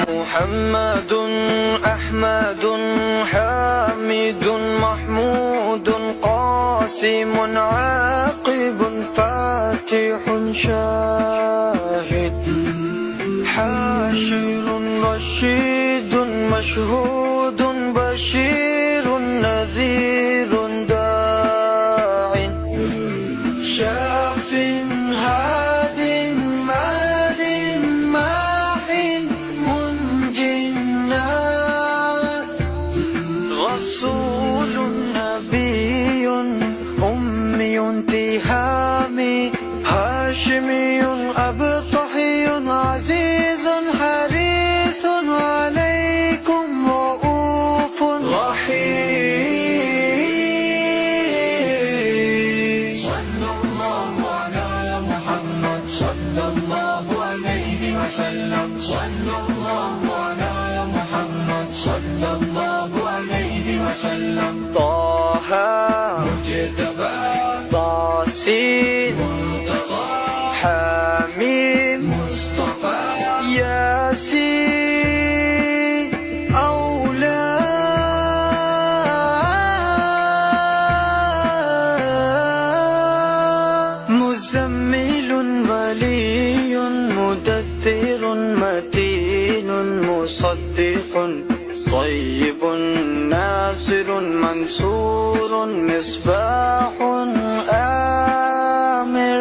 محمد أحمد حامد محمود قاسم عاقب فاتح شاهد حاشر رشيد مشهود بشير نذير داع شاف هاد مال ماح منج رسول نبي أمي تهامي هاشمي أبطحي عزيز حريص عليكم رؤوف رحيم. صلى الله على محمد صلى الله عليه وسلم. صلى الله على محمد صلى الله عليه وسلم. طه مجتبى طاسين حميم مصطفى ياسين أولى مزمل ولي مدثر متين مصدق طيب ناصر منصور مصباح آمر.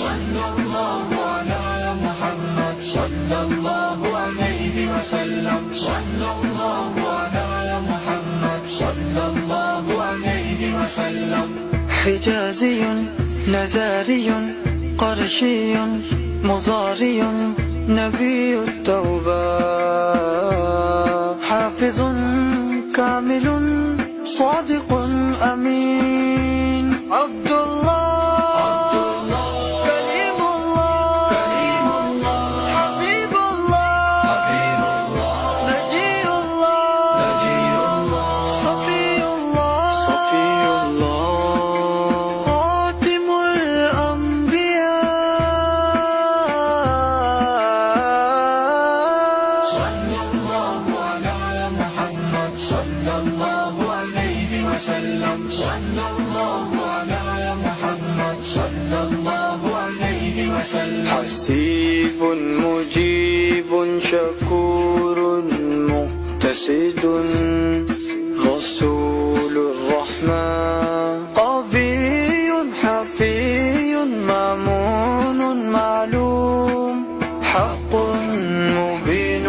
صلى الله على محمد صلى الله عليه وسلم. صلى الله على محمد صلى الله عليه وسلم. حجازي نزاري قرشي مضاري نبي التوبة حافظ كامل صادق أمين عبد الله كريم الله حبيب الله نجي الله صفي الله خاتم الأنبياء. صلى الله على محمد صلى الله عليه وسلم. صلى الله على محمد صلى الله عليه وسلم. حسيب مجيب شكور مقتصد رسول الرحمن قوي حفي مامون معلوم حق مبين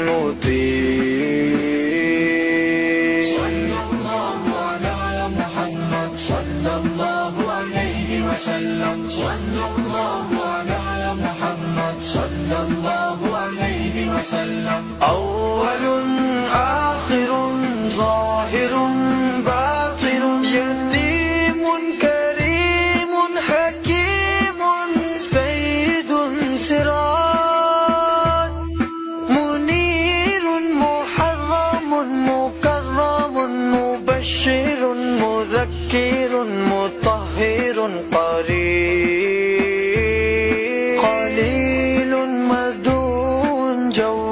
مطيع. صلى الله على محمد صلى الله عليه وسلم. صلى الله على محمد صلى الله عليه وسلم. أول آخر ظاهر باطن يتيم كريم حكيم سيد سراج منير محرم مكرم مبشر مذكر مطهر قريب قليل مدون جواد